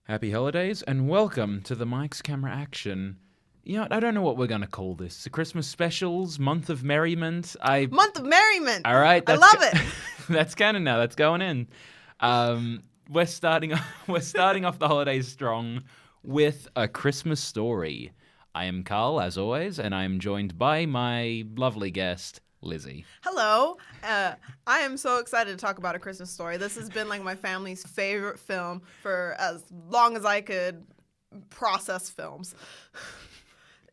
Happy holidays and welcome to the Mike's Camera Action. You know what, I don't know what we're going to call this. The Christmas specials, month of merriment. Month of merriment. All right. I love it. That's canon now. That's going in. We're starting off the holidays strong with A Christmas Story. I am Carl, as always, and I am joined by my lovely guest, Lizzie. Hello. I am so excited to talk about A Christmas Story. This has been like my family's favorite film for as long as I could process films.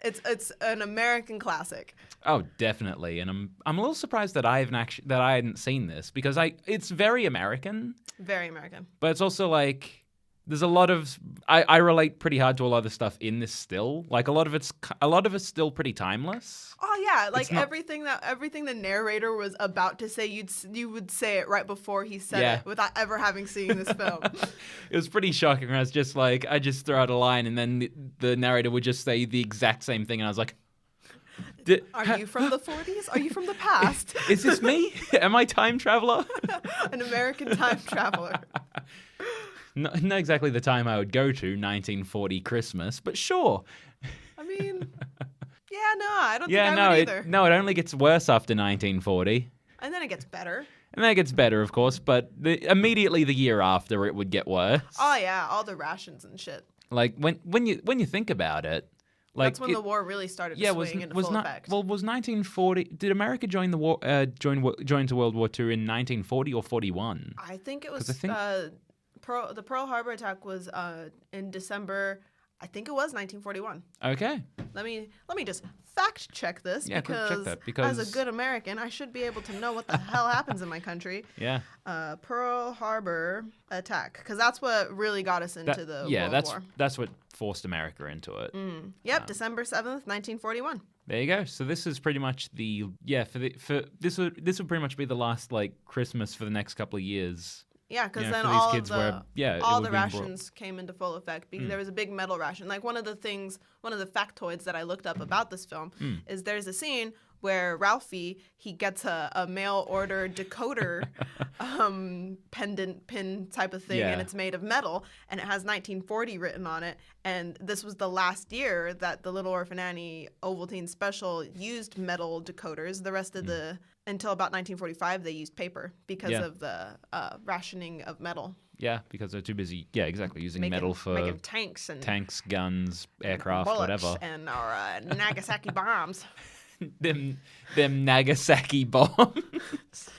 It's an American classic. Oh, definitely. And I'm a little surprised that I hadn't seen this because it's very American. Very American. But it's also like there's a lot of I relate pretty hard to a lot of the stuff in this still. Like a lot of it's still pretty timeless. Oh yeah, like everything the narrator was about to say, you would say it right before he said it without ever having seen this film. It was pretty shocking. I was just like, I just throw out a line and then the narrator would just say the exact same thing, and I was like, Are you from the 40s? Are you from the past? Is this me? Am I time traveler? An American time traveler. Not exactly the time I would go to, 1940 Christmas, but sure. I mean, yeah, no, I don't think I would either. It only gets worse after 1940. And then it gets better. And then it gets better, of course, but immediately the year after it would get worse. Oh yeah, all the rations and shit. Like when you think about it, like that's when the war really started to swing into full effect. Well, was 1940? Did America join the war? Join to World War II in 1940 or 41? I think it was. The Pearl Harbor attack was in December. I think it was 1941. Okay. Let me just fact check this because as a good American, I should be able to know what the hell happens in my country. Yeah. Pearl Harbor attack, because that's what really got us into the World War. That's what forced America into it. Yep, December 7th, 1941. There you go. So this is pretty much this would pretty much be the last like Christmas for the next couple of years. Yeah, because then all the rations came into full effect. Because there was a big metal ration. Like one of the factoids that I looked up about this film is there's a scene where Ralphie, he gets a mail order decoder pendant pin type of thing, and it's made of metal, and it has 1940 written on it. And this was the last year that the Little Orphan Annie Ovaltine special used metal decoders. The rest of until about 1945, they used paper because of the rationing of metal. Yeah, because they're too busy. Yeah, exactly. Using metal for making tanks, guns, aircraft, bullets, whatever, and our Nagasaki bombs. them Nagasaki bombs.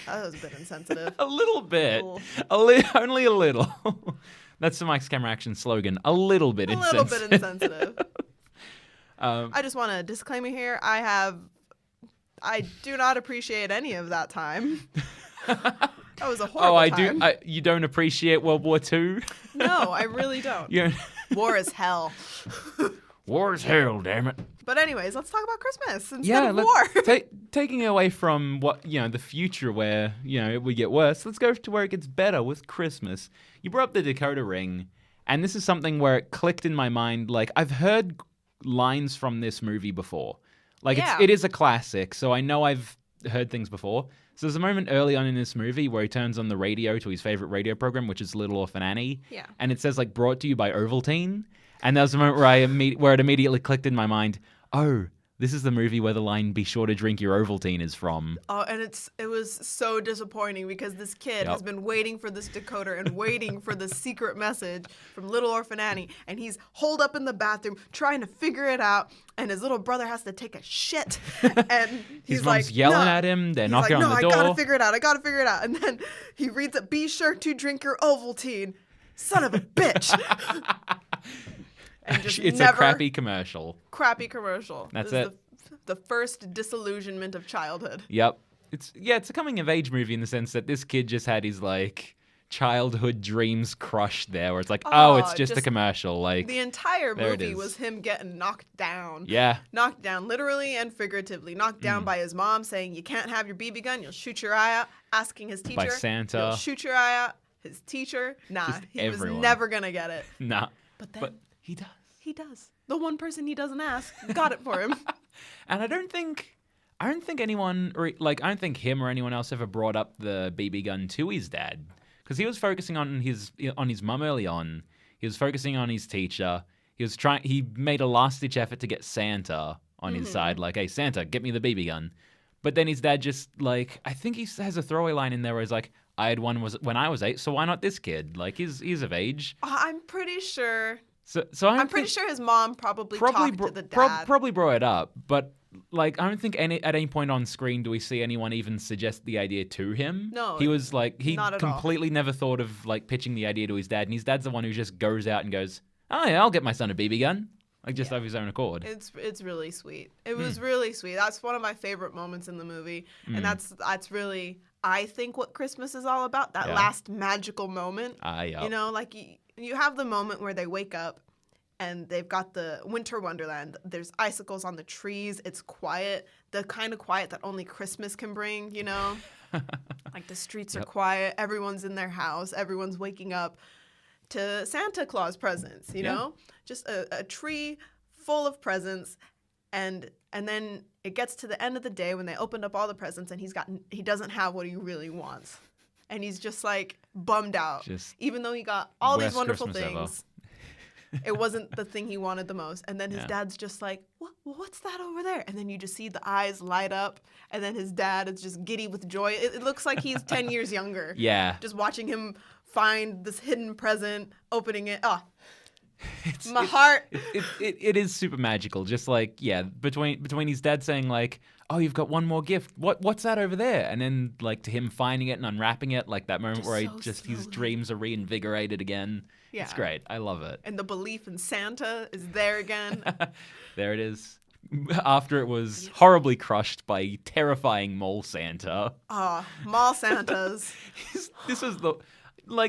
That was a bit insensitive. A little bit. Only a little. That's the Mike's Camera Action slogan. A little bit insensitive. A little bit insensitive. I just want a disclaimer here. I do not appreciate any of that time. That was a horrible time. You don't appreciate World War II? No, I really don't. War is hell. War is hell, damn it. But anyways, let's talk about Christmas instead of war. Taking away from what the future where it would get worse, let's go to where it gets better with Christmas. You brought up the decoder ring, and this is something where it clicked in my mind. Like I've heard lines from this movie before. Like it is a classic, so I know I've heard things before. So there's a moment early on in this movie where he turns on the radio to his favorite radio program, which is Little Orphan Annie. Yeah. And it says like brought to you by Ovaltine. And there was a moment where it immediately clicked in my mind, oh, this is the movie where the line "Be sure to drink your Ovaltine" is from. Oh, and it was so disappointing because this kid has been waiting for this decoder and waiting for the secret message from Little Orphan Annie, and he's holed up in the bathroom trying to figure it out, and his little brother has to take a shit, and his mom's yelling at him. They're knocking on the door. I gotta figure it out, and then he reads it. Be sure to drink your Ovaltine, son of a bitch. And it's a crappy commercial. That's it. The first disillusionment of childhood. Yep. It's a coming of age movie in the sense that this kid just had his like childhood dreams crushed there, where it's like, it's just a commercial. Like the entire movie was him getting knocked down. Yeah. Knocked down literally and figuratively. Knocked down by his mom saying, "You can't have your BB gun, you'll shoot your eye out." Asking his teacher. By Santa. "You'll shoot your eye out." His teacher. Nah, was never gonna get it. Nah. But he does. He does. The one person he doesn't ask got it for him. And I don't think anyone, I don't think him or anyone else ever brought up the BB gun to his dad, because he was focusing on his mum early on. He was focusing on his teacher. He made a last-ditch effort to get Santa on his side, like, hey, Santa, get me the BB gun. But then his dad just, like, I think he has a throwaway line in there where he's like, I had one when I was 8, so why not this kid? Like, he's of age. I'm pretty sure. So I'm pretty sure his mom probably talked to the dad. Probably brought it up, but like I don't think at any point on screen do we see anyone even suggest the idea to him. No, he was like he not at completely never thought of like pitching the idea to his dad, and his dad's the one who just goes out and goes, "Oh yeah, I'll get my son a BB gun," like just of his own accord. It's really sweet. It was really sweet. That's one of my favorite moments in the movie, and that's really I think what Christmas is all about. That last magical moment. Yep. You know, like you have the moment where they wake up and they've got the winter wonderland. There's icicles on the trees. It's quiet, the kind of quiet that only Christmas can bring, you know? Like the streets are quiet. Everyone's in their house. Everyone's waking up to Santa Claus presents, you know? Just a tree full of presents. And then it gets to the end of the day when they opened up all the presents and he doesn't have what he really wants. And he's just like bummed out. Even though he got all these wonderful things. It wasn't the thing he wanted the most. And then his dad's just like, what's that over there? And then you just see the eyes light up. And then his dad is just giddy with joy. It looks like he's 10 years younger. Yeah. Just watching him find this hidden present, opening it. My heart. It is super magical. Just like, between his dad saying like, oh, you've got one more gift. What's that over there? And then like to him finding it and unwrapping it, like that moment where his dreams are reinvigorated again. Yeah. It's great. I love it. And the belief in Santa is there again. There it is. After it was horribly crushed by terrifying mole Santa. Mall Santas. This was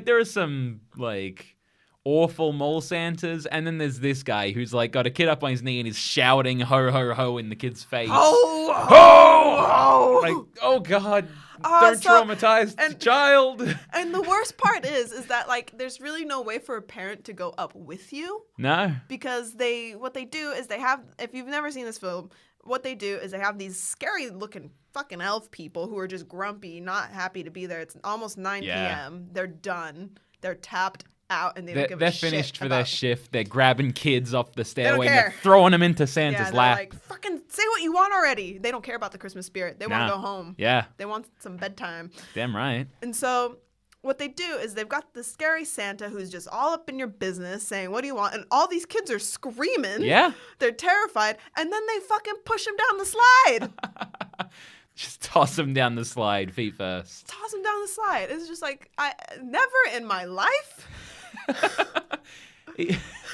there are some like awful mole Santas, and then there's this guy who's like got a kid up on his knee and is shouting ho ho ho in the kid's face. Ho ho ho! Like, oh God. Don't traumatize the child. And the worst part is that like there's really no way for a parent to go up with you. No. Because what they do is they have, if you've never seen this film, what they do is they have these scary looking fucking elf people who are just grumpy, not happy to be there. It's almost 9 p.m. They're done. They're tapped out and they don't give a shit. They're finished for their shift. They're grabbing kids off the stairway and they're throwing them into Santa's lap. Like, fucking say what you want already. They don't care about the Christmas spirit. They want to go home. Yeah. They want some bedtime. Damn right. And so what they do is they've got the scary Santa who's just all up in your business saying, what do you want? And all these kids are screaming. Yeah. They're terrified. And then they fucking push him down the slide. Just toss him down the slide, feet first. Toss him down the slide. It's just like, never in my life.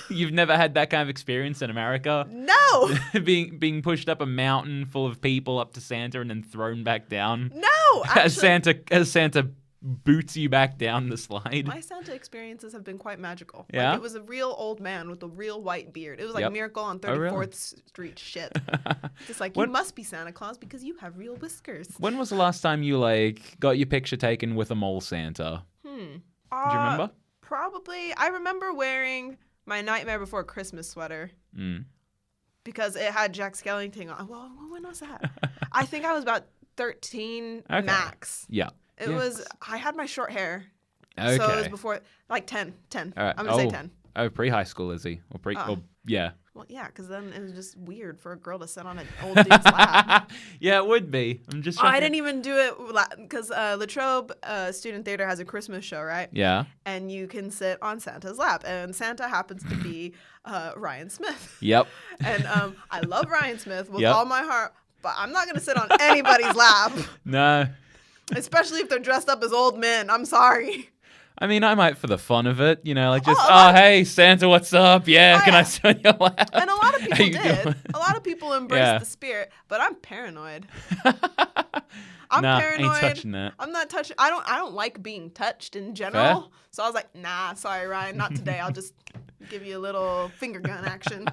You've never had that kind of experience in America? No. being pushed up a mountain full of people up to Santa and then thrown back down? No. Actually, as Santa boots you back down the slide. My Santa experiences have been quite magical. Yeah? Like, it was a real old man with a real white beard. It was like Miracle on 34th Street shit. Just like, you must be Santa Claus because you have real whiskers. When was the last time you like got your picture taken with a mole Santa? Do you remember? Probably. I remember wearing my Nightmare Before Christmas sweater. Because it had Jack Skellington on. Well, when was that? I think I was about 13 max. Yeah. It was, I had my short hair. Okay. So it was before, like 10. All right. I'm going to say 10. Oh, pre-high school, is he? Or yeah. Well, yeah, because then it was just weird for a girl to sit on an old dude's lap. Yeah, it would be. I'm just I didn't even do it because Latrobe Student Theater has a Christmas show, right? Yeah. And you can sit on Santa's lap. And Santa happens to be Ryan Smith. Yep. And I love Ryan Smith with all my heart, but I'm not going to sit on anybody's lap. No. Especially if they're dressed up as old men. I'm sorry. I mean, I might for the fun of it, you know, like just, hey, Santa, what's up? Yeah, can I sit on your lap? And a lot of people did. A lot of people embraced the spirit, but I'm paranoid. I'm paranoid. Ain't touching that. I'm not touching. I don't like being touched in general. Fair? So I was like, nah, sorry, Ryan, not today. I'll just give you a little finger gun action.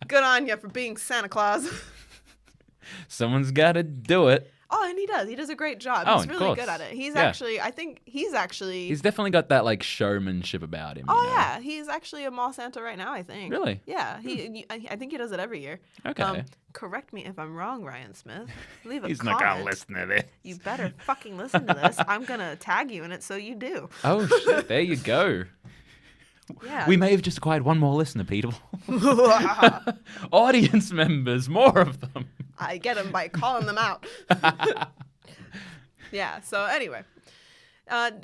Good on you for being Santa Claus. Someone's got to do it. Oh, and he does. He does a great job. Oh, he's really good at it. He's actually, I think he's actually... He's definitely got that, like, showmanship about him. Oh, yeah. He's actually a mall Santa right now, I think. Really? Yeah. I think he does it every year. Okay. Correct me if I'm wrong, Ryan Smith. Leave a He's comment. not going to listen to this. You better fucking listen to this. I'm going to tag you in it so you do. Oh, shit. There you go. Yeah. We may have just acquired one more listener, Peter. Audience members, more of them. I get them by calling them out. Yeah, so anyway.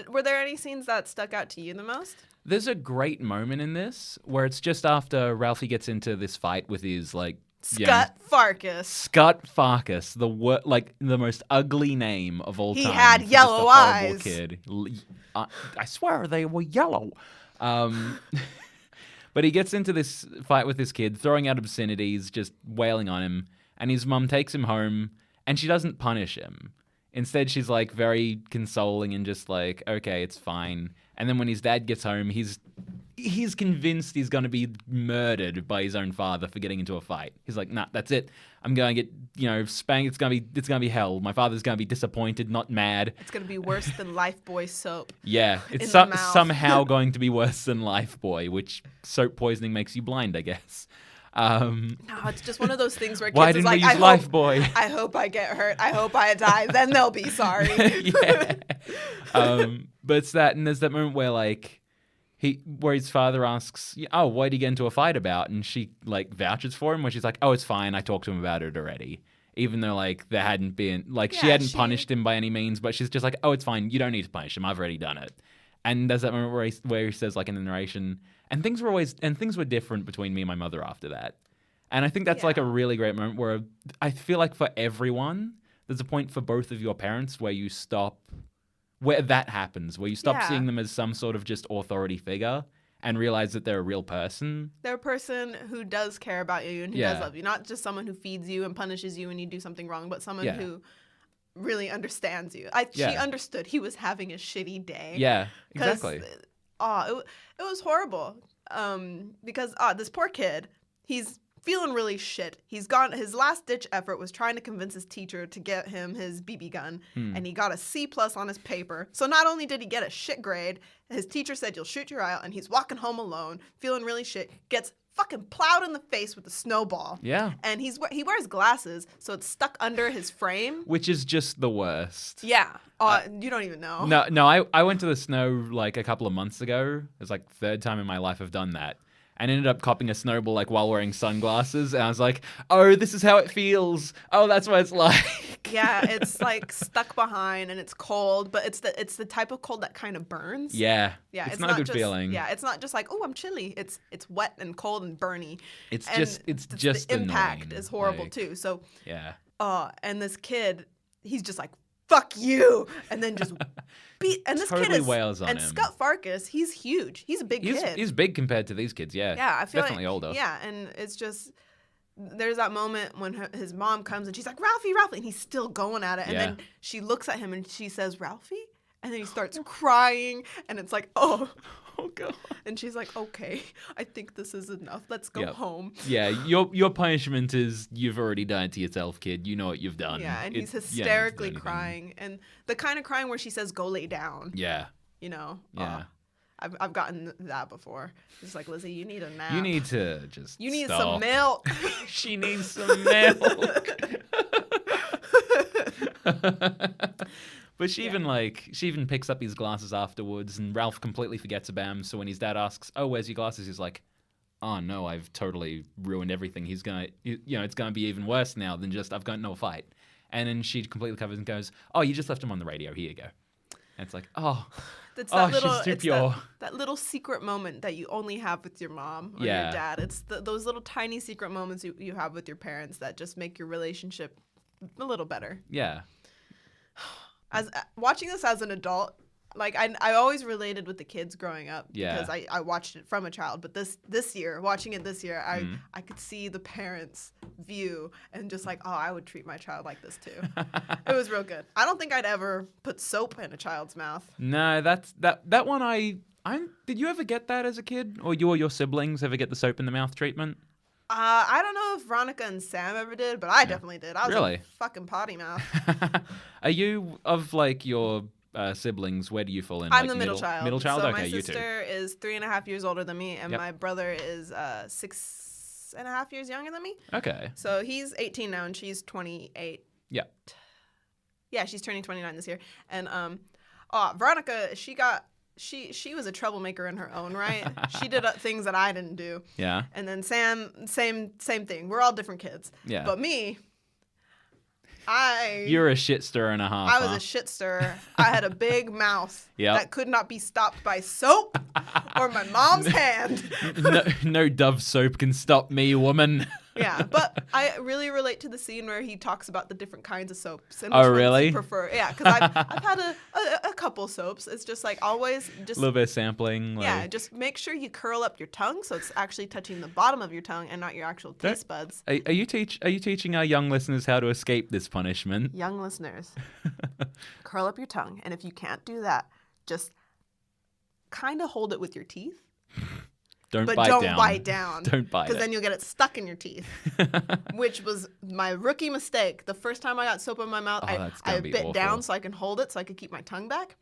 Were there any scenes that stuck out to you the most? There's a great moment in this where it's just after Ralphie gets into this fight with his, like... Scut Farkus. Scut Farkus, the most ugly name of all time. He had for yellow just a horrible eyes. Kid. I swear they were yellow. But he gets into this fight with this kid, throwing out obscenities, just wailing on him, and his mum takes him home, and she doesn't punish him. Instead, she's like very consoling and just like, okay, it's fine. And then when his dad gets home, he's convinced he's going to be murdered by his own father for getting into a fight. He's like, nah, that's it. I'm going to get, spanked. It's going to be hell. My father's going to be disappointed, not mad. It's going to be worse than Lifebuoy soap. Yeah, it's in the mouth. somehow going to be worse than Lifebuoy, which soap poisoning makes you blind, I guess. No, it's just one of those things where kids Why is didn't like, we use Lifebuoy? I hope I get hurt. I hope I die. Then they'll be sorry. Yeah. But it's that, and there's that moment where like where his father asks, "Oh, what did he get into a fight about?" And she like vouches for him, where she's like, "Oh, it's fine. I talked to him about it already." Even though like there hadn't been she hadn't punished him by any means, but she's just like, "Oh, it's fine. You don't need to punish him. I've already done it." And there's that moment where he says like in the narration, and things were different between me and my mother after that. And I think that's like a really great moment where I feel like for everyone, there's a point for both of your parents where you stop, where that happens, where you stop seeing them as some sort of just authority figure and realize that they're a real person. They're a person who does care about you and who does love you. Not just someone who feeds you and punishes you when you do something wrong, but someone who really understands you. She understood he was having a shitty day. Yeah, exactly. It was horrible. Because this poor kid, he's feeling really shit. His last ditch effort was trying to convince his teacher to get him his BB gun, and he got a C+ on his paper. So not only did he get a shit grade, his teacher said, "You'll shoot your eye out," and he's walking home alone, feeling really shit, gets fucking plowed in the face with a snowball. Yeah. And he wears glasses, so it's stuck under his frame. Which is just the worst. Yeah. You don't even know. No, I went to the snow like a couple of months ago. It was like third time in my life I've done that. And ended up copping a snowball like while wearing sunglasses. And I was like, oh, this is how it feels. Oh, that's what it's like. Yeah, it's like stuck behind and it's cold, but it's the type of cold that kind of burns. Yeah. Yeah. It's not a good feeling. Yeah, it's not just like, oh, I'm chilly. It's wet and cold and burny. It's just the impact annoying. is horrible too. So yeah. And this kid, he's just like, fuck you, and then just beat. And this totally kid is wails on and him. Scut Farkus, he's huge. He's a big kid. He's big compared to these kids. Yeah. Yeah, I feel definitely older. Yeah, and it's just there's that moment when his mom comes and she's like, Ralphie, and he's still going at it, and then she looks at him and she says, Ralphie, and then he starts crying, and it's like, oh God. And she's like, okay, I think this is enough. Let's go home. Yeah, your punishment is you've already done it to yourself, kid. You know what you've done. Yeah, and he's hysterically crying. And the kind of crying where she says, go lay down. Yeah. You know? Yeah. I've gotten that before. It's like, Lizzie, you need a nap. You need to just You need stop. some milk. She needs some milk. But she even picks up his glasses afterwards, and Ralph completely forgets about him. So when his dad asks, "Oh, where's your glasses?" he's like, "Oh no, I've totally ruined everything. He's gonna, it's gonna be even worse now than just I've got no fight." And then she completely covers and goes, "Oh, you just left him on the radio. Here you go." And it's like, oh, it's that little, she's too pure. That little secret moment that you only have with your mom or your dad. It's those little tiny secret moments you have with your parents that just make your relationship a little better. Yeah. As watching this as an adult, like I always related with the kids growing up because I watched it from a child. But watching it this year, I could see the parents' view and just like, oh, I would treat my child like this too. It was real good. I don't think I'd ever put soap in a child's mouth. No, that one did you ever get that as a kid, or you or your siblings ever get the soap in the mouth treatment? I don't know if Veronica and Sam ever did, but I definitely did. I was really? a fucking potty mouth. Are you, of like your siblings, where do you fall in? I'm the middle child. Middle child? So okay, my sister is 3.5 years older than me, and my brother is 6.5 years younger than me. Okay. So he's 18 now, and she's 28. Yeah. Yeah, she's turning 29 this year. And Veronica, she got she was a troublemaker in her own right. She did things that I didn't do. Yeah. And then Sam, same thing. We're all different kids. Yeah. But me, You're a shit stirrer and a half. I was a shit stirrer. I had a big mouth Yep. that could not be stopped by soap or my mom's hand. No Dove soap can stop me, woman. Yeah, but I really relate to the scene where he talks about the different kinds of soaps. And Oh, which ones really? you prefer. Yeah, because I've had a couple soaps. It's just like always just A little bit of sampling. yeah, just make sure you curl up your tongue so it's actually touching the bottom of your tongue and not your actual taste buds. Are you teaching our young listeners how to escape this punishment? Young listeners, curl up your tongue, and if you can't do that, just kind of hold it with your teeth. Don't But bite don't down. bite down. Don't bite Because it. then you'll get it stuck in your teeth, which was my rookie mistake. The first time I got soap in my mouth, Oh, that's I gonna be bit awful. down so I can hold it so I could keep my tongue back.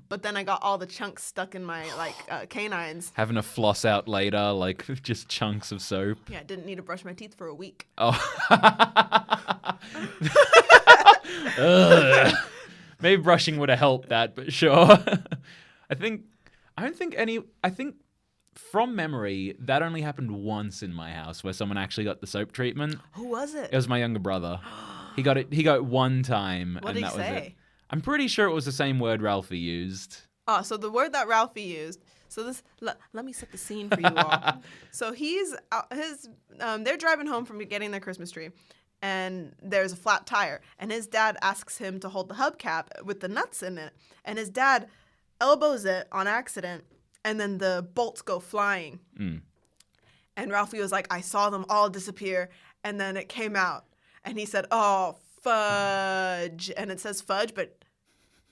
But then I got all the chunks stuck in my canines. Having to floss out later, like just chunks of soap. Yeah, I didn't need to brush my teeth for a week. Oh. Ugh. Maybe brushing would have helped that, but sure. I think from memory, that only happened once in my house where someone actually got the soap treatment. Who was it? It was my younger brother. He got it one time, What and did he that was it. say? I'm pretty sure it was the same word Ralphie used. Oh, so the word that Ralphie used. So this, let me set the scene for you all. So they're driving home from getting their Christmas tree, and there's a flat tire, and his dad asks him to hold the hubcap with the nuts in it, and his dad elbows it on accident, and then the bolts go flying. And Ralphie was like, I saw them all disappear, and then it came out, and he said, oh, fudge, and it says fudge, but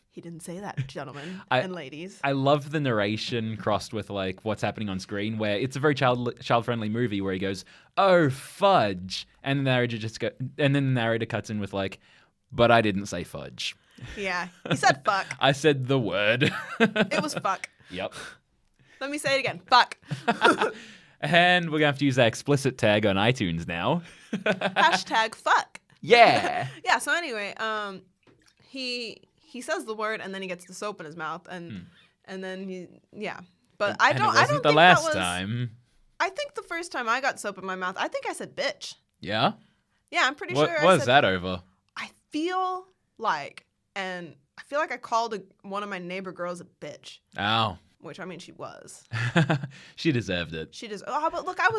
he didn't say that, gentlemen and ladies. I love the narration crossed with like what's happening on screen, where it's a very child-friendly movie where he goes, "Oh fudge," and the narrator cuts in with like, "But I didn't say fudge. Yeah, he said fuck. I said the word." It was fuck. Yep. Let me say it again. Fuck. And we're gonna have to use that explicit tag on iTunes now. Hashtag fuck. Yeah. Yeah. So anyway, he says the word and then he gets the soap in his mouth and then But I don't. And it wasn't the last time. I think the first time I got soap in my mouth, I think I said bitch. Yeah. Yeah, I'm pretty What sure. was that over? I feel like I called one of my neighbor girls a bitch, Oh. which I mean she was. She deserved it. She just. Oh, but look, I'm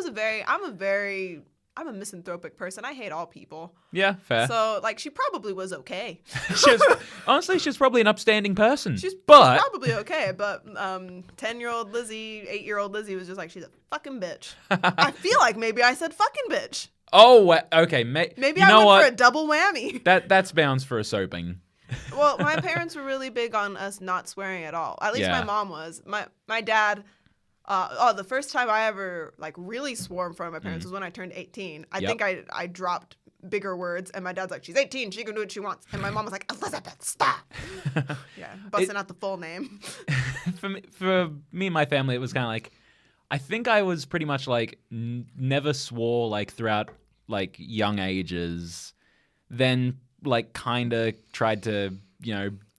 a misanthropic person. I hate all people. Yeah, fair. So like she probably was okay. Honestly, she's probably an upstanding person. She's but probably okay, but 10-year-old Lizzie, 8-year-old Lizzie was just like, she's a fucking bitch. I feel like maybe I said fucking bitch. Oh, okay. Maybe you I know went what? for a double whammy. That's bounds for a soaping. Well, my parents were really big on us not swearing at all. At least Yeah. my mom was. My dad. The first time I ever like really swore in front of my parents was when I turned 18. I Yep. think I dropped bigger words, and my dad's like, she's 18, she can do what she wants. And my mom was like, Elizabeth, stop. Yeah, busting out the full name. For me and my family, it was kind of like, I think I was pretty much like never swore like throughout like young ages. Then like kind of tried to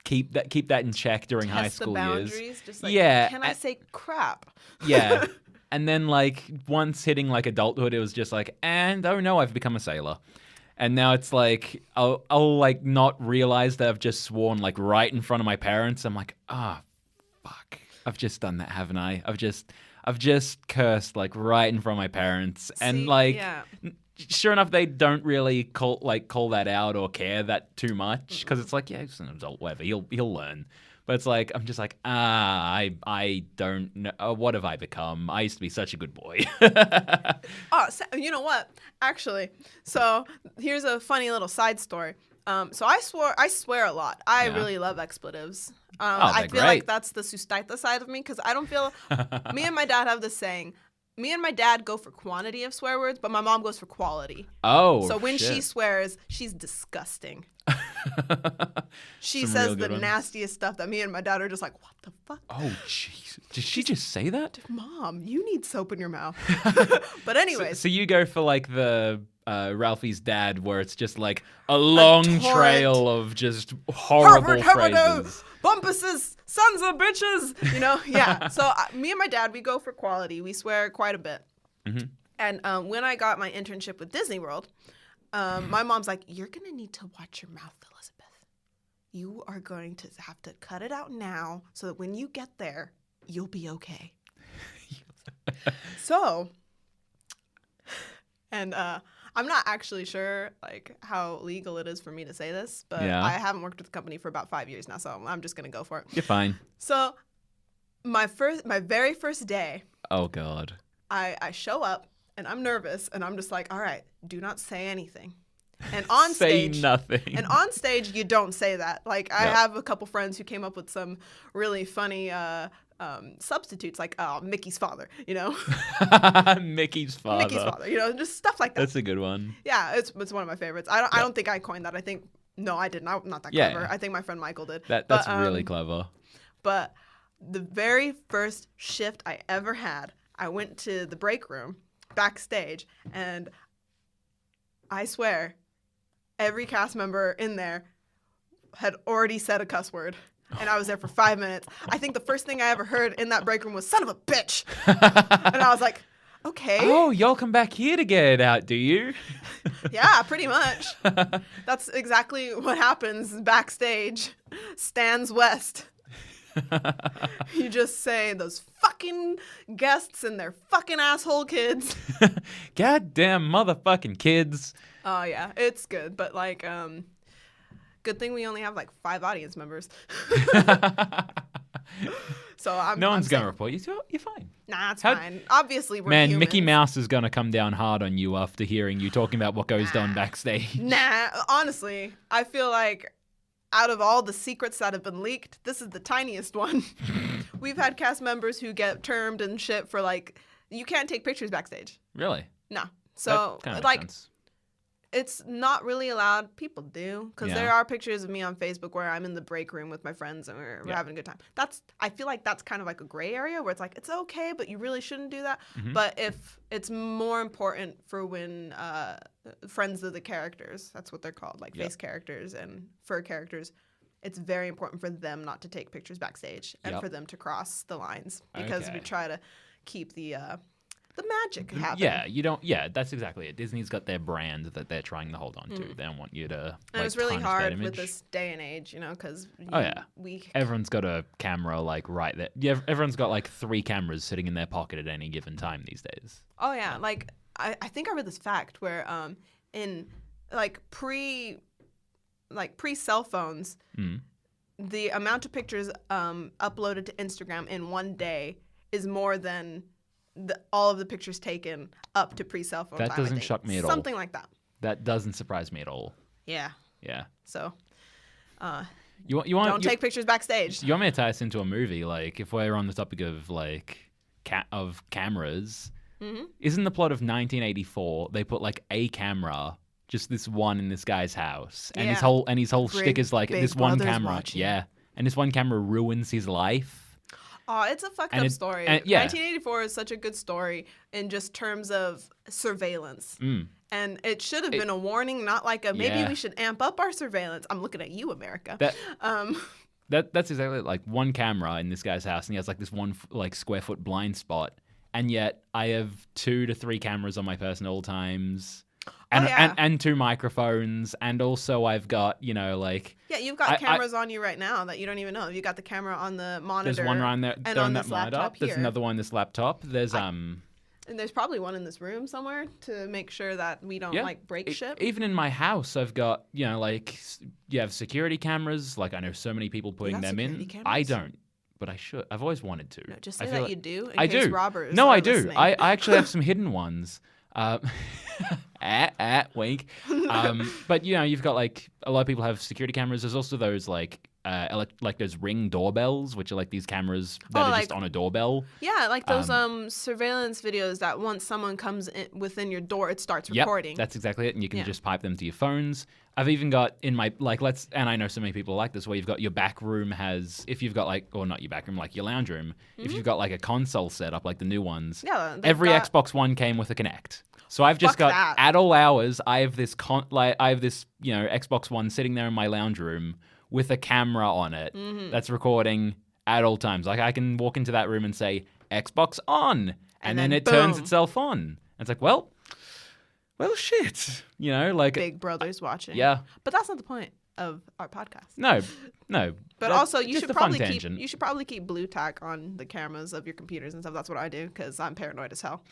keep that in check during high Test school the years. boundaries. Just like, Yeah, can I say crap? Yeah. And then like once hitting like adulthood, it was just like, and oh no, I've become a sailor. And now it's like I'll like not realize that I've just sworn like right in front of my parents. I'm like, fuck. I've just done that, haven't I? I've just cursed like right in front of my parents. And See, like yeah. Sure enough, they don't really call that out or care that too much because it's like, yeah, he's an adult, whatever. He'll learn. But it's like I'm just like, I don't know. What have I become? I used to be such a good boy. So, you know what? Actually, so here's a funny little side story. So I swear a lot. I Yeah. really love expletives. they're I feel great. like that's the Sustaita side of me because I don't feel. Me and my dad have this saying. Me and my dad go for quantity of swear words, but my mom goes for quality. Oh, So when she shit. swears, she's disgusting. She Some says real the good ones. nastiest stuff that me and my dad are just like, what the fuck? Oh, jeez. Did she just say that? Mom, you need soap in your mouth. But anyways. So you go for like the Ralphie's dad, where it's just like a long torrent. trail of just horrible phrases. Bumpuses, sons of bitches. You know, yeah. So me and my dad, we go for quality. We swear quite a bit. Mm-hmm. And when I got my internship with Disney World, my mom's like, "You're gonna need to watch your mouth, Elizabeth. You are going to have to cut it out now, so that when you get there, you'll be okay." So, and I'm not actually sure like how legal it is for me to say this, but Yeah. I haven't worked with the company for about 5 years now, so I'm just gonna go for it. You're fine. So, my very first day, Oh God. I show up and I'm nervous and I'm just like, all right, do not say anything. And on Say stage, nothing. and on stage, you don't say that. Like I Yep. have a couple friends who came up with some really funny substitutes, like Mickey's father, you know, Mickey's father. Mickey's father, you know, just stuff like that. That's a good one. Yeah, it's one of my favorites. I don't think I coined that. I think no, I didn't. I'm not that Yeah, clever. yeah. I think my friend Michael did. That's But, really clever. But the very first shift I ever had, I went to the break room backstage, and I swear, every cast member in there had already said a cuss word. And I was there for 5 minutes. I think the first thing I ever heard in that break room was "son of a bitch," and I was like, "Okay, Oh, y'all come back here to get it out, do you? yeah, pretty much." That's exactly what happens backstage. Stands West. You just say those fucking guests and their fucking asshole kids. Goddamn motherfucking kids. Oh yeah, it's good, but like, good thing we only have like 5 audience members. So No one's saying, gonna report you. So you're fine. Nah, it's How- fine. Obviously, we're Man, humans. Mickey Mouse is gonna come down hard on you after hearing you talking about what goes on backstage. Nah, honestly, I feel like out of all the secrets that have been leaked, this is the tiniest one. We've had cast members who get termed and shit for like, you can't take pictures backstage. Really? No. So That kinda makes like, sense. it's not really allowed. People do, because Yeah. there are pictures of me on Facebook where I'm in the break room with my friends and we're Yeah. having a good time. I feel like that's kind of like a gray area where it's like, it's okay, but you really shouldn't do that. Mhm. But if it's more important for when friends of the characters, that's what they're called, like Yep. face characters and fur characters, it's very important for them not to take pictures backstage and Yep. for them to cross the lines, because we Okay. try to keep the magic happening. Yeah, you don't. Yeah, that's exactly it. Disney's got their brand that they're trying to hold on to. They don't want you to. And like, it's really tarnish that hard image. with this day and age, you know, because Oh, yeah. we Everyone's got a camera like right there. Yeah, everyone's got like 3 cameras sitting in their pocket at any given time these days. Oh yeah, like I think I read this fact where in like pre cell phones, Mm. the amount of pictures uploaded to Instagram in one day is more than all of the pictures taken up to pre cell phone That time. I doesn't think. shock me at all. Something like that. That doesn't surprise me at all. Yeah. Yeah. So You want don't take pictures backstage. You want me to tie us into a movie? Like, if we're on the topic of like of cameras, Mm-hmm. isn't the plot of 1984? They put like a camera, just this one in this guy's house, and his Yeah. whole shtick is like Big this one Brother's camera. watching. Yeah, and this one camera ruins his life. Oh, it's a fucked And up it- story. and- yeah. 1984 is such a good story in just terms of surveillance. Mm. And it should have been a warning, not like a maybe Yeah. we should amp up our surveillance. I'm looking at you, America. That Um, that's exactly like one camera in this guy's house, and he has like this one like square foot blind spot, and yet I have 2 to 3 cameras on my person at all times. And, yeah. and 2 microphones, and also I've got, you know, like yeah, you've got I- cameras on you right now that you don't even know. You got the camera on the monitor. there's one around there and on on that this monitor. laptop There's here. another one on this laptop. There's And there's probably one in this room somewhere to make sure that we don't yeah. like break shit. Even in my house, I've got, you know, like you have security cameras. Like I know so many people putting got them in. security cameras? I don't, but I should. I've always wanted to. No, just I say feel that like- you do in I case do. robbers No, are I do. listening. I actually have some hidden ones. Wink. But you know, you've got like a lot of people have security cameras. There's also those like like those Ring doorbells, which are like these cameras that are just on a doorbell. Yeah, like those surveillance videos that once someone comes within your door, it starts recording. Yep, that's exactly it, and you can just pipe them to your phones. I've even got in my and I know so many people like this, where you've got your back room if you've got like, or not your back room, like your lounge room, if you've got like a console set up, like the new ones. Yeah, every Xbox One came with a Kinect. So I've just got at all hours, I have this Xbox One sitting there in my lounge room with a camera on it that's recording at all times. Like I can walk into that room and say Xbox on, and then it turns itself on. And it's like, well, shit, like Big Brother's watching. Yeah, but that's not the point of our podcast. No. But also, you should probably keep blue tack on the cameras of your computers and stuff. That's what I do because I'm paranoid as hell.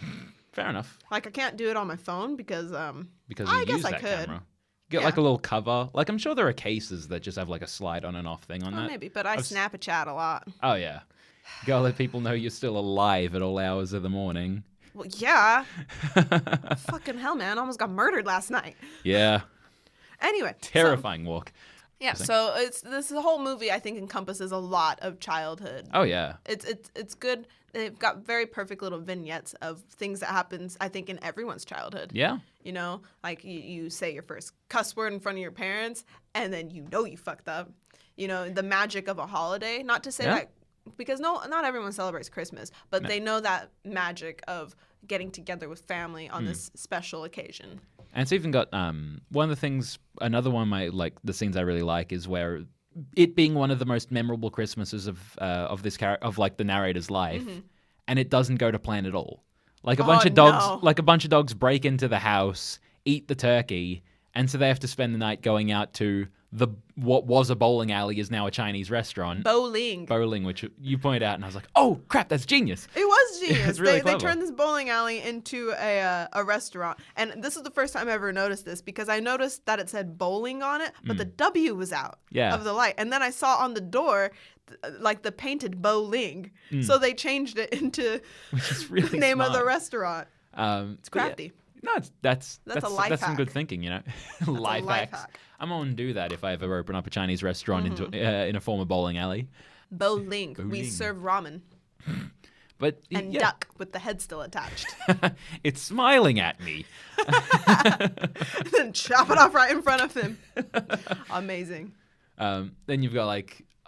Fair enough. Like I can't do it on my phone because I guess I could. Camera. Get like a little cover. Like I'm sure there are cases that just have like a slide on and off thing on that. Maybe, but I Snapchat a lot. Oh yeah. You gotta let people know you're still alive at all hours of the morning. Well, yeah. Fucking hell, man! I almost got murdered last night. Yeah. Anyway. Terrifying walk. Yeah, so this whole movie I think encompasses a lot of childhood. Oh yeah. It's good. They've got very perfect little vignettes of things that happens I think in everyone's childhood. Yeah. Like you say your first cuss word in front of your parents and then you fucked up. The magic of a holiday. Not to say that because not everyone celebrates Christmas, but they know that magic of getting together with family on this special occasion. And it's even got another one of the scenes I really like is where it being one of the most memorable Christmases of the narrator's life, and it doesn't go to plan at all. Like a bunch of dogs break into the house, eat the turkey, and so they have to spend the night going out to what was a bowling alley is now a Chinese restaurant. Bowling, which you pointed out, and I was like, oh crap, that's genius. It was genius. It's really they turned this bowling alley into a restaurant, and this is the first time I ever noticed this because I noticed that it said bowling on it, but the W was out of the light, and then I saw on the door like the painted bowling, so they changed it into which is really the name smart. of the restaurant. It's crafty. Yeah. No, that's a life hack. Some good thinking, life hacks. Hack. I'm gonna do that if I ever open up a Chinese restaurant in a former bowling alley. Bowling. We serve ramen. But duck with the head still attached. It's smiling at me. And then chop it off right in front of him. Amazing. Then you've got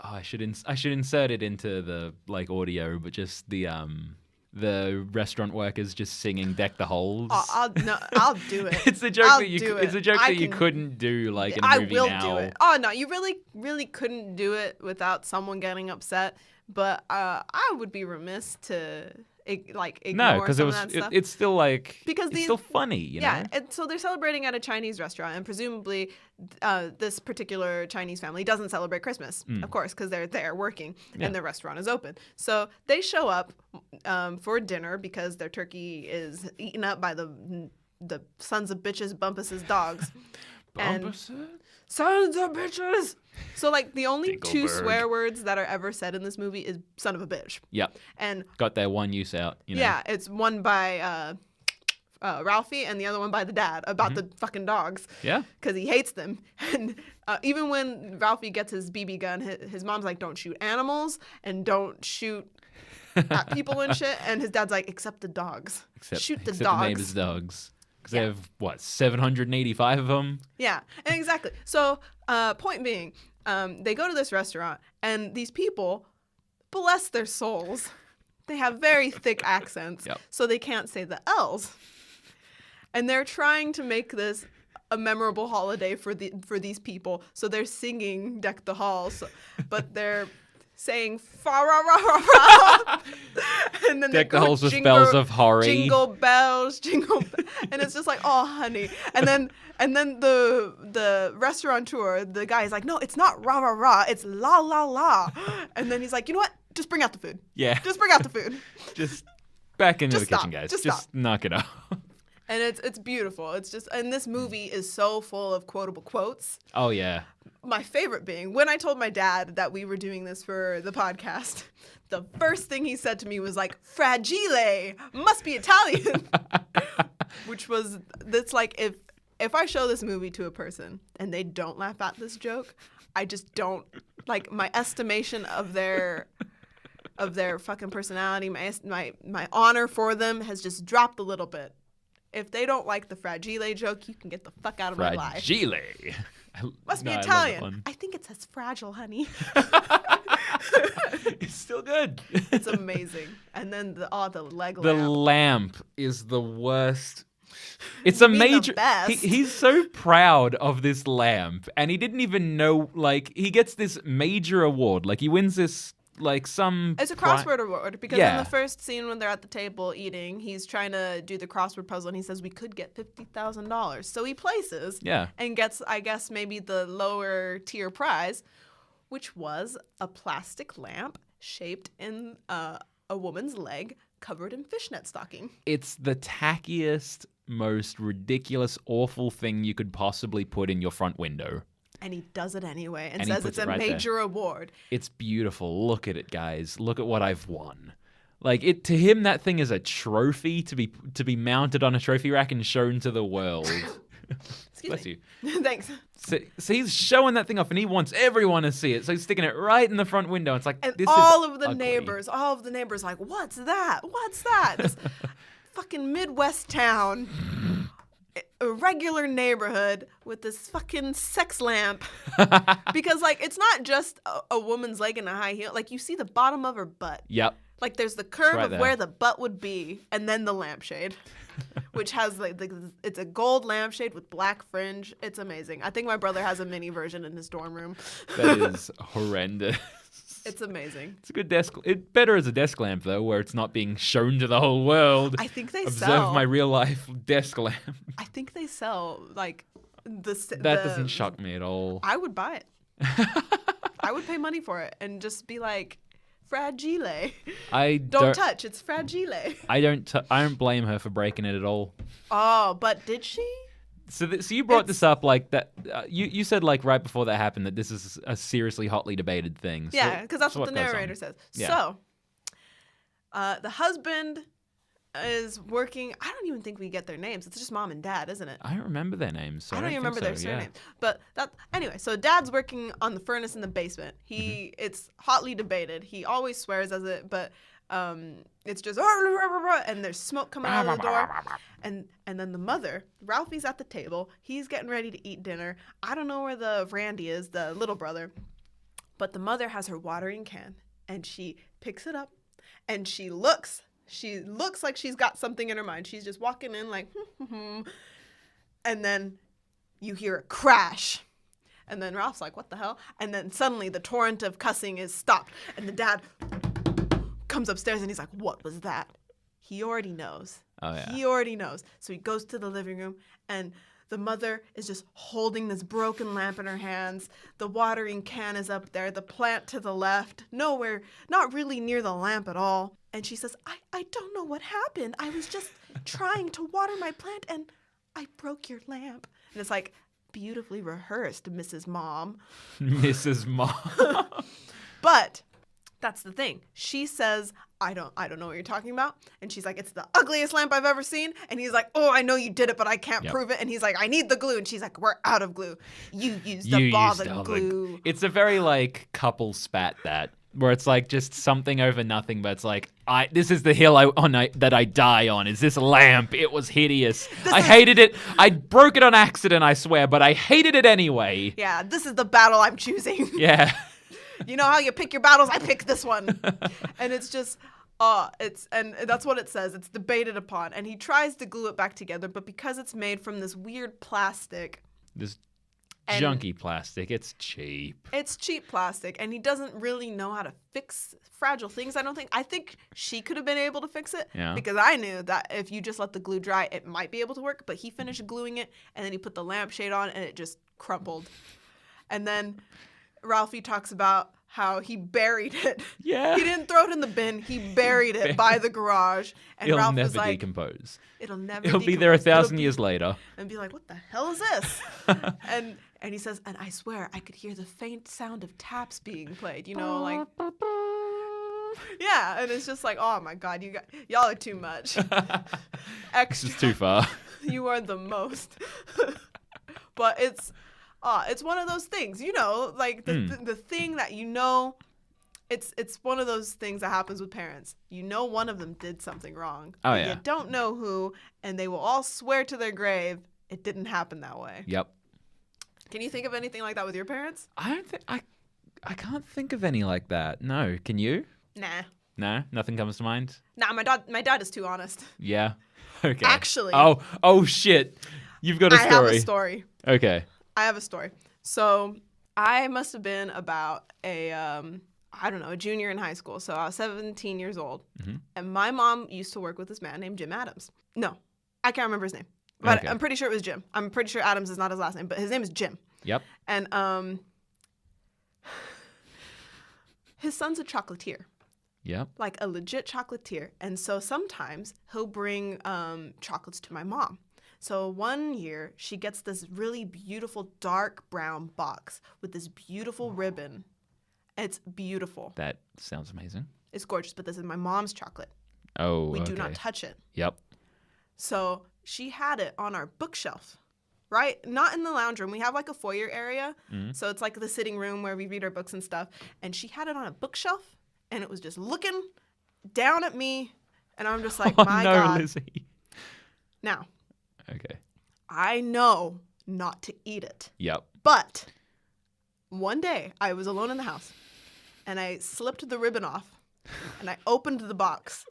I should insert it into the audio, but just the restaurant workers just singing "Deck the Halls." I'll do it. It's a joke that you couldn't do in a movie now. I will do it. Oh no, you really, really couldn't do it without someone getting upset. But I would be remiss to ignore because some of that stuff. It's still because it's still funny, Yeah, and so they're celebrating at a Chinese restaurant, and presumably this particular Chinese family doesn't celebrate Christmas, of course, because they're there working and the restaurant is open. So they show up for dinner because their turkey is eaten up by the sons of bitches Bumpus's dogs. Bumpus? Sons of bitches! So, the only Dingleberg. 2 swear words that are ever said in this movie is son of a bitch. Yep. And got their one use out, Yeah, it's one by Ralphie and the other one by the dad about the fucking dogs. Yeah. Because he hates them. And even when Ralphie gets his BB gun, his mom's like, don't shoot animals and don't shoot at people and shit. And his dad's like, except the dogs. Shoot the dogs. The neighbor's dogs. Because they have, 785 of them? Yeah, and exactly. So, point being, they go to this restaurant, and these people, bless their souls, they have very thick accents, so they can't say the L's. And they're trying to make this a memorable holiday for these people, so they're singing Deck the Halls, but they're saying fa ra ra ra ra, and then Deck the Halls with bells of horror. Jingle bells, and it's just like, oh honey, and then the restaurateur, the guy is like, no, it's not ra ra ra, it's la la la, and then he's like, you know what? Just bring out the food. Yeah. Just bring out the food. Just back into Just the stop. kitchen, guys. Just knock it off. And it's beautiful. It's just, and this movie is so full of quotable quotes. Oh yeah. My favorite being, when I told my dad that we were doing this for the podcast, the first thing he said to me was like, fragile, must be Italian. Which was, that's like, if I show this movie to a person and they don't laugh at this joke, I just don't like my estimation of their fucking personality. My honor for them has just dropped a little bit. If they don't like the fragile joke, you can get the fuck out of my life. Fragile. Must be I love that Italian. one. I think it says fragile, honey. It's still good. It's amazing. And then the leg The lamp. lamp is the worst. It's You a mean the major. best. He's so proud of this lamp, and he didn't even know. Like, he gets this major award. Like, he wins this. Like some. It's a crossword award because in Yeah. the first scene when they're at the table eating, he's trying to do the crossword puzzle and he says we could get $50,000. So he places and gets, I guess, maybe the lower tier prize, which was a plastic lamp shaped in a woman's leg covered in fishnet stocking. It's the tackiest, most ridiculous, awful thing you could possibly put in your front window. And he does it anyway and And he says puts it's it a right there. major award. It's beautiful. Look at it, guys. Look at what I've won. Like, it to him, that thing is a trophy to be mounted on a trophy rack and shown to the world. Bless you. Thanks. So he's showing that thing off, and he wants everyone to see it. So he's sticking it right in the front window. It's like, And this all is of the ugly. neighbors, like, what's that? What's that? This fucking Midwest town, a regular neighborhood with this fucking sex lamp. Because, like, it's not just a woman's leg in a high heel. Like, you see the bottom of her butt. Yep. Like, there's the curve right of there. where the butt would be, and then the lampshade, which has, like, it's a gold lampshade with black fringe. It's amazing. I think my brother has a mini version in his dorm room. That is horrendous. It's amazing. It's a good desk. It's better as a desk lamp, though, where it's not being shown to the whole world. I think they Observe sell. my real life desk lamp. I think they sell, like, That doesn't shock me at all. I would buy it. I would pay money for it and just be like, fragile. I Don't touch. It's fragile. I don't blame her for breaking it at all. Oh, but did she? So you brought this up like that. You said like right before that happened that this is a seriously hotly debated thing. So, Yeah, because that's so what the goes on? narrator says. Yeah. So, the husband is working. I don't even think we get their names. It's just mom and dad, isn't it? I don't remember their names. So I don't even think remember their so, yeah. surnames. But that anyway, so dad's working on the furnace in the basement. It's hotly debated. He always swears as it, but it's just and there's smoke coming out of the door. And then the mother, Ralphie's at the table. He's getting ready to eat dinner. I don't know where the Randy is, the little brother. But the mother has her watering can and she picks it up and she looks like she's got something in her mind. She's just walking in like, and then you hear a crash. And then Ralph's like, what the hell? And then suddenly the torrent of cussing is stopped. And the dad comes upstairs and he's like, what was that? He already knows. Oh, yeah. He already knows. So he goes to the living room and the mother is just holding this broken lamp in her hands. The watering can is up there. The plant to the left. Nowhere, not really near the lamp at all. And she says, I don't know what happened. I was just trying to water my plant and I broke your lamp. And it's like, beautifully rehearsed, Mrs. Mom. Mrs. Mom. But that's the thing. She says, I don't know what you're talking about. And she's like, it's the ugliest lamp I've ever seen. And he's like, oh, I know you did it, but I can't prove it. And he's like, I need the glue. And she's like, we're out of glue. You used all the glue. It's a very like couple spat that. Where it's like just something over nothing, but it's like, this is the hill that I die on. Is this lamp? It was hideous. I hated it. I broke it on accident, I swear, but I hated it anyway. Yeah, this is the battle I'm choosing. Yeah. You know how you pick your battles? I pick this one. And it's just, and that's what it says. It's debated upon. And he tries to glue it back together, but because it's made from this weird plastic. This junky plastic. It's cheap. It's cheap plastic, and he doesn't really know how to fix fragile things. I think she could have been able to fix it because I knew that if you just let the glue dry, it might be able to work. But he finished gluing it, and then he put the lampshade on, and it just crumpled. And then Ralphie talks about how he buried it. Yeah. He didn't throw it in the bin. He buried it by the garage. And It'll Ralph never was like, decompose. It'll never It'll be there 1,000 It'll years later. And be like, what the hell is this? And he says, and I swear I could hear the faint sound of taps being played, you know, like. Yeah, and it's just like, oh my God, y'all are too much. This is too far. You are the most. But It's one of those things, like the thing that it's one of those things that happens with parents. One of them did something wrong. Oh, but yeah. You don't know who, and they will all swear to their grave it didn't happen that way. Yep. Can you think of anything like that with your parents? I can't think of any like that. No. Can you? Nah. No? Nothing comes to mind? Nah, my dad is too honest. Yeah. Okay. Actually. Oh shit. You've got a story. I have a story. Okay. I have a story. So I must have been about a junior in high school. So I was 17 years old. Mm-hmm. And my mom used to work with this man named Jim Adams. No, I can't remember his name. But I'm pretty sure it was Jim. I'm pretty sure Adams is not his last name, but his name is Jim. Yep. And his son's a chocolatier. Yep. Like a legit chocolatier. And so sometimes he'll bring chocolates to my mom. So one year, she gets this really beautiful dark brown box with this beautiful ribbon. It's beautiful. That sounds amazing. It's gorgeous, but this is my mom's chocolate. Oh, We do not touch it. Yep. So she had it on our bookshelf, right? Not in the lounge room. We have like a foyer area. Mm-hmm. So it's like the sitting room where we read our books and stuff. And she had it on a bookshelf, and it was just looking down at me. And I'm just like, my God. Lizzie. Now. Okay. I know not to eat it. Yep. But one day I was alone in the house and I slipped the ribbon off and I opened the box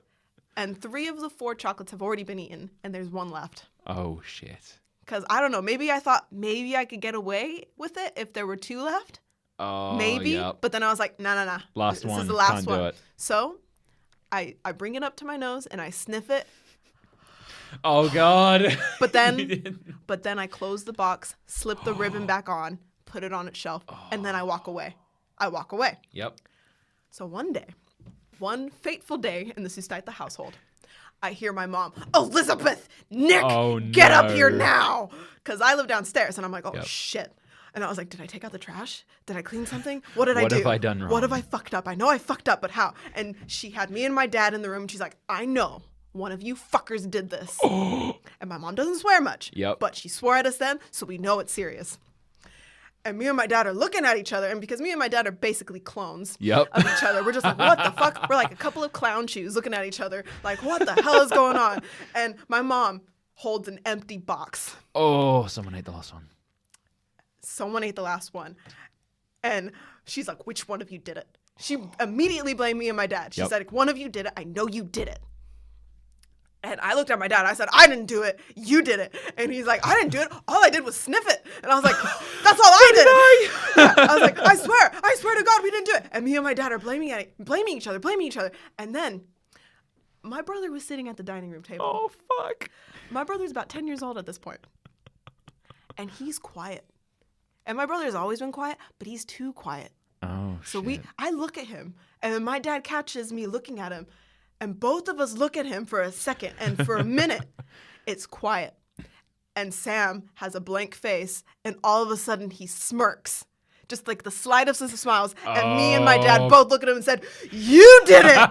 and 3 of the 4 chocolates have already been eaten and there's 1 left. Oh, shit. Because I don't know. Maybe I thought maybe I could get away with it if there were 2 left. Oh, maybe. Yep. But then I was like, no. Last this one. is the last Can't one. do it. So I bring it up to my nose and I sniff it. Oh, God. But then I close the box, slip the ribbon back on, put it on its shelf, and then I walk away. Yep. So one fateful day in the Sustaita household, I hear my mom, Elizabeth, Nick, get up here now. Because I live downstairs, and I'm like, shit. And I was like, did I take out the trash? Did I clean something? What did I do? What have I done wrong? What have I fucked up? I know I fucked up, but how? And she had me and my dad in the room, and she's like, I know. One of you fuckers did this. And my mom doesn't swear much. Yep. But she swore at us then, so we know it's serious. And me and my dad are looking at each other, and because me and my dad are basically clones of each other, we're just like, what the fuck? We're like a couple of clown shoes looking at each other, like, what the hell is going on? And my mom holds an empty box. Oh, someone ate the last one. Someone ate the last one. And she's like, which one of you did it? She immediately blamed me and my dad. She said, one of you did it. I know you did it. And I looked at my dad. I said, I didn't do it. You did it. And he's like, I didn't do it. All I did was sniff it. And I was like, that's all I did. Yeah, I was like, I swear to God, we didn't do it. And me and my dad are blaming each other. And then my brother was sitting at the dining room table. Oh, fuck. My brother's about 10 years old at this point. And he's quiet. And my brother has always been quiet, but he's too quiet. Oh, so shit. I look at him, and then my dad catches me looking at him. And both of us look at him for a second, and for a minute, it's quiet. And Sam has a blank face, and all of a sudden he smirks. Just like the slightest of smiles. And me and my dad both look at him and said, you did it!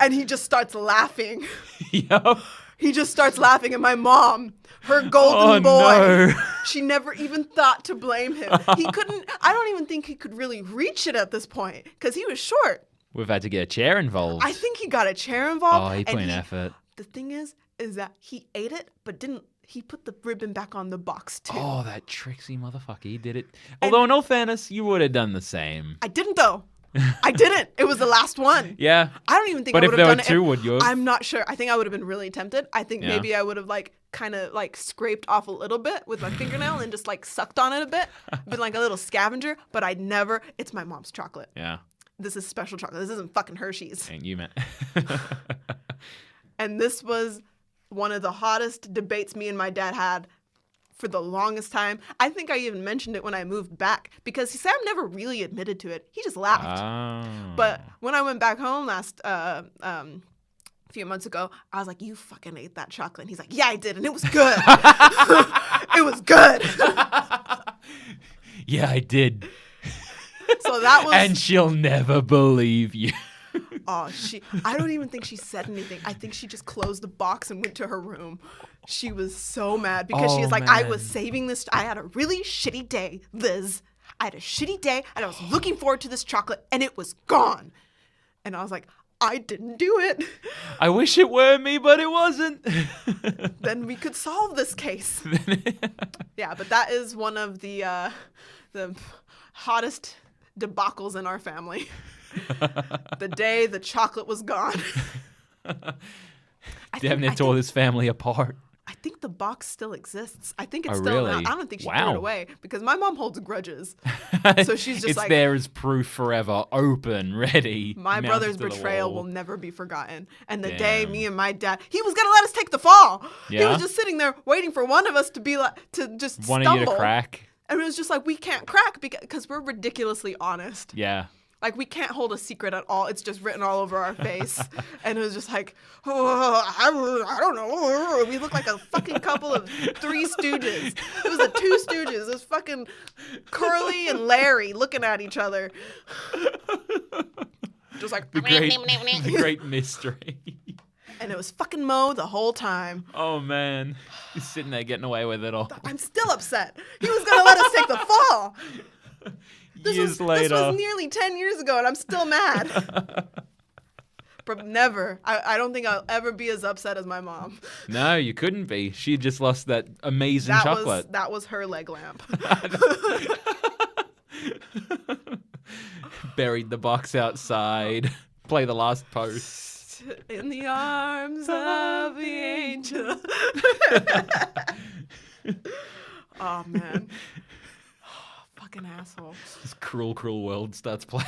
And he just starts laughing. Yep. He just starts laughing, and my mom, her golden boy, no. She never even thought to blame him. I don't even think he could really reach it at this point, because he was short. We've had to get a chair involved. I think he got a chair involved. Oh, he put in effort. The thing is that he ate it, but he put the ribbon back on the box too. Oh, that tricksy motherfucker. He did it. Although, in all fairness, you would have done the same. I didn't, though. I didn't. It was the last one. Yeah. I don't even think I would have done it. But if there were 2, would you have? I'm not sure. I think I would have been really tempted. I think maybe I would have kind of scraped off a little bit with my fingernail and just sucked on it a bit. Been like a little scavenger. But I'd never. It's my mom's chocolate. Yeah. This is special chocolate. This isn't fucking Hershey's. Ain't you, man. And this was one of the hottest debates me and my dad had for the longest time. I think I even mentioned it when I moved back because Sam never really admitted to it. He just laughed. Oh. But when I went back home last few months ago, I was like, you fucking ate that chocolate. And he's like, yeah, I did. And it was good. It was good. Yeah, I did. So that was... And she'll never believe you. Oh, I don't even think she said anything. I think she just closed the box and went to her room. She was so mad because she was like, I was saving this. I had a really shitty day, Liz. I had a shitty day and I was looking forward to this chocolate and it was gone. And I was like, I didn't do it. I wish it were me, but it wasn't. Then we could solve this case. Yeah, but that is one of the hottest debacles in our family. The day the chocolate was gone. Damn, it tore this family apart. I think the box still exists. I think it's still really? around. I don't think she threw it away because my mom holds grudges. So she's just it's there as proof forever, open, ready. My brother's betrayal will never be forgotten. And the day me and my dad, he was gonna let us take the fall. Yeah? He was just sitting there waiting for one of us to be like to just one stumble. of you to crack. And it was just like, we can't crack because we're ridiculously honest. Yeah. Like, we can't hold a secret at all. It's just written all over our face. And it was just like, oh, I don't know. We look like a fucking couple of Three Stooges. It was the Two Stooges. It was fucking Curly and Larry looking at each other. Just like, the great mystery. And it was fucking Mo the whole time. Oh, man. He's sitting there getting away with it all. I'm still upset. He was going to let us take the fall. Years later. This was nearly 10 years ago, and I'm still mad. But never. I don't think I'll ever be as upset as my mom. No, you couldn't be. She just lost that amazing chocolate. That was her leg lamp. Buried the box outside. Play the last post. In the arms of the angel. Oh, man. Fucking asshole. This cruel, cruel world starts playing.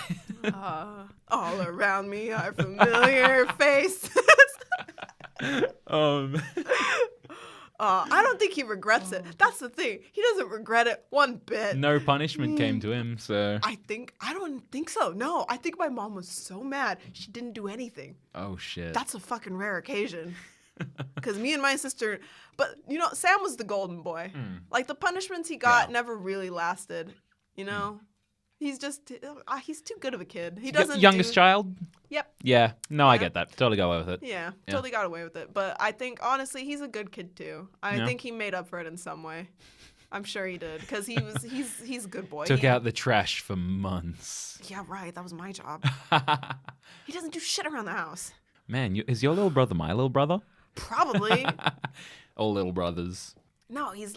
All around me are familiar faces. I don't think he regrets it. That's the thing. He doesn't regret it one bit. No punishment came to him, so. I don't think so. No, I think my mom was so mad she didn't do anything. Oh, shit. That's a fucking rare occasion. Because me and my sister, but Sam was the golden boy. Like, the punishments he got never really lasted. He's just, he's too good of a kid. He doesn't Youngest child? Yep. Yeah. No, I get that. Totally got away with it. Yeah, totally got away with it. But I think, honestly, he's a good kid, too. I think he made up for it in some way. I'm sure he did. Because he's a good boy. Took out the trash for months. Yeah, right. That was my job. He doesn't do shit around the house. Man, is your little brother my little brother? Probably. All little brothers. No, he's...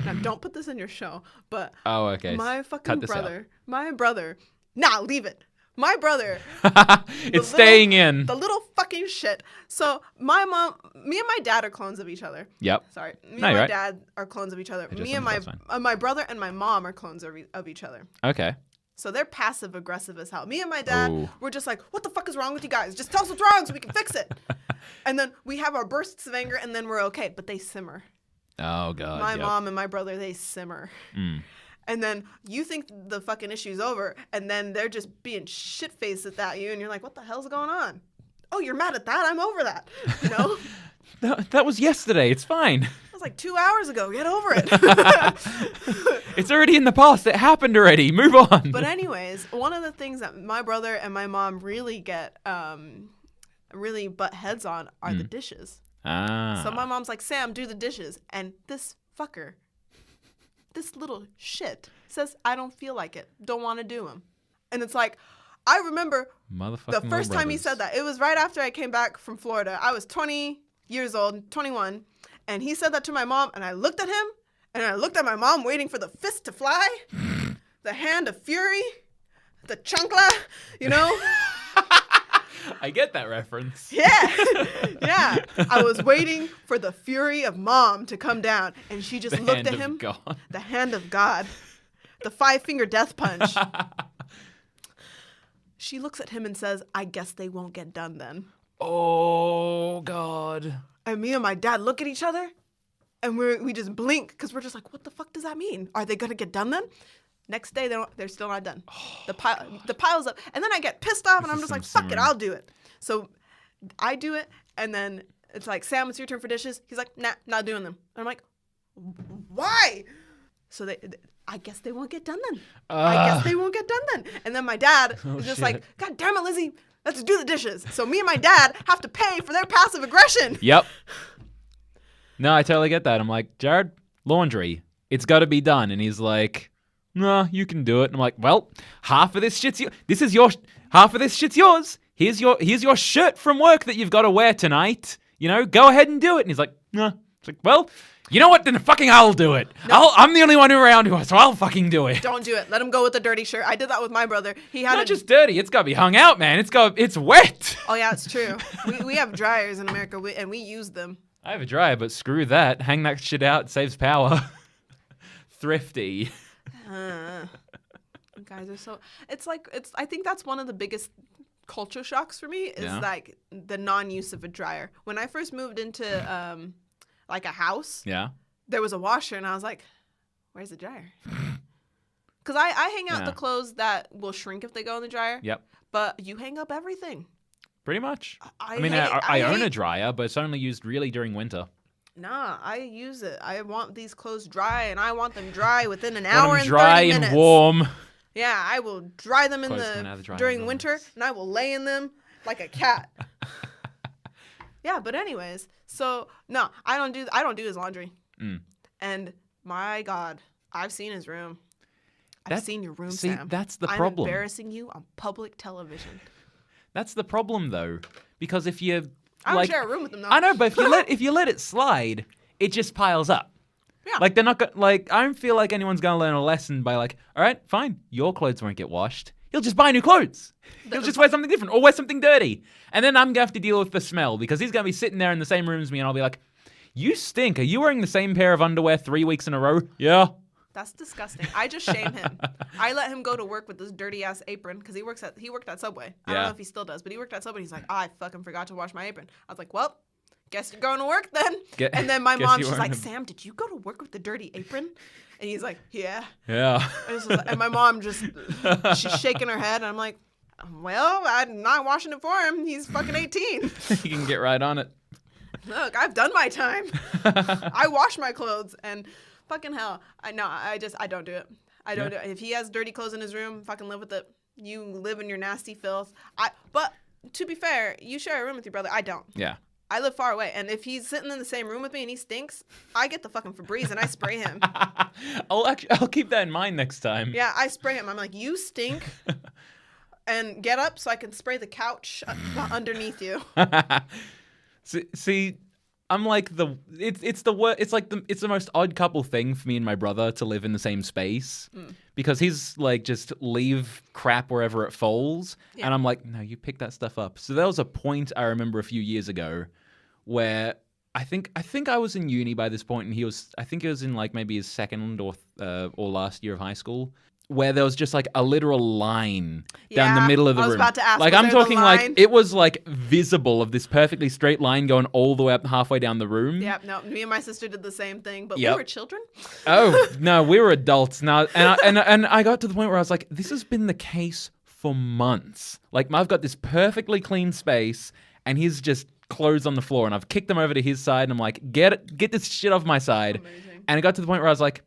Now, don't put this in your show, but okay. My fucking brother, leave it. My brother. It's staying in. The little fucking shit. So me and my dad are clones of each other. Yep. Sorry. Me and my dad are clones of each other. Me and my brother and my mom are clones of each other. Okay. So they're passive aggressive as hell. Me and my dad, we're just like, what the fuck is wrong with you guys? Just tell us what's wrong so we can fix it. And then we have our bursts of anger and then we're okay. But they simmer. Oh, God. My mom and my brother, they simmer. And then you think the fucking issue's over, and then they're just being shit-faced at you, and you're like, what the hell's going on? Oh, you're mad at that? I'm over that. That was yesterday. It's fine. That was like 2 hours ago. Get over it. It's already in the past. It happened already. Move on. But anyways, one of the things that my brother and my mom really get, really butt heads on are the dishes. So my mom's like, Sam, do the dishes. And this fucker, this little shit, says, I don't feel like it. Don't want to do them. And it's like, I remember the first time he said that. It was right after I came back from Florida. I was 20 years old, 21. And he said that to my mom. And I looked at him. And I looked at my mom waiting for the fist to fly. The hand of fury. The chancla, I get that reference. Yeah. Yeah. I was waiting for the fury of mom to come down, and she just looked at him. The hand of God. The 5-finger death punch. She looks at him and says, I guess they won't get done then. Oh, God. And me and my dad look at each other, and we just blink, because we're just like, what the fuck does that mean? Are they going to get done then? Next day, they're still not done. The pile's up. And then I get pissed off, and I'm just like, fuck it, I'll do it. So I do it, and then it's like, Sam, it's your turn for dishes. He's like, nah, not doing them. And I'm like, why? So I guess they won't get done then. I guess they won't get done then. And then my dad is just like, God damn it, Lizzie, let's do the dishes. So me and my dad have to pay for their passive aggression. Yep. No, I totally get that. I'm like, Jared, laundry, it's got to be done. And he's like, no, you can do it. And I'm like, well, half of this shit's half of this shit's yours. Here's your shirt from work that you've got to wear tonight. You know, go ahead and do it. And he's like, no. It's like, well, you know what? Then fucking I'll do it. No. I'm the only one around who, so I'll fucking do it. Don't do it. Let him go with the dirty shirt. I did that with my brother. He had not just dirty. It's got to be hung out, man. It's wet. Oh yeah, it's true. we have dryers in America, and we use them. I have a dryer, but screw that. Hang that shit out. It saves power. Thrifty. Guys are so. I think that's one of the biggest culture shocks for me is like the non-use of a dryer. When I first moved into like a house, there was a washer, and I was like, "Where's the dryer?" Because I hang out the clothes that will shrink if they go in the dryer. Yep. But you hang up everything. Pretty much. I own a dryer, but it's only used really during winter. Nah, I use it. I want these clothes dry, and I want them dry within an hour and 30 minutes. Dry and warm. Yeah, I will dry them during winter, and I will lay in them like a cat. Yeah, but anyways, so no, I don't do his laundry. And my God, I've seen his room. I've seen your room, Sam. That's the problem. I'm embarrassing you on public television. That's the problem, though, because if you I don't share a room with them, though. I know, but if you let it slide, it just piles up. Yeah. Like they're not I don't feel like anyone's gonna learn a lesson by like, all right, fine, your clothes won't get washed. He'll just buy new clothes. He'll just wear something different or wear something dirty, and then I'm gonna have to deal with the smell because he's gonna be sitting there in the same room as me, and I'll be like, "You stink. Are you wearing the same pair of underwear 3 weeks in a row?" Yeah. That's disgusting. I just shame him. I let him go to work with this dirty ass apron because he worked at Subway. I don't know if he still does, but he worked at Subway. He's like, I fucking forgot to wash my apron. I was like, well, guess you're going to work then. And then my mom, she's like, Sam, did you go to work with the dirty apron? And he's like, yeah. Yeah. And my mom she's shaking her head, and I'm like, well, I'm not washing it for him. He's fucking 18. He can get right on it. Look, I've done my time. I wash my clothes, and fucking hell. I don't do it. I don't do it. If he has dirty clothes in his room, fucking live with it. You live in your nasty filth. But to be fair, you share a room with your brother. I don't. Yeah. I live far away, and if he's sitting in the same room with me and he stinks, I get the fucking Febreze and I spray him. I'll keep that in mind next time. Yeah, I spray him. I'm like, you stink, and get up so I can spray the couch underneath you. See, I'm like it's the most odd couple thing for me and my brother to live in the same space because he's like just leave crap wherever it falls, and I'm like, no, you pick that stuff up. So there was a point I remember a few years ago where I think I was in uni by this point, and he was in like maybe his second or last year of high school, where there was just like a literal line down the middle of the room. I was about to ask. Like I'm talking like it was like visible of this perfectly straight line going all the way up halfway down the room. Yeah, no, me and my sister did the same thing, but we were children. Oh no, we were adults now, and I got to the point where I was like, this has been the case for months. Like I've got this perfectly clean space, and he's just clothes on the floor, and I've kicked them over to his side, and I'm like, get this shit off my side. Amazing. And it got to the point where I was like,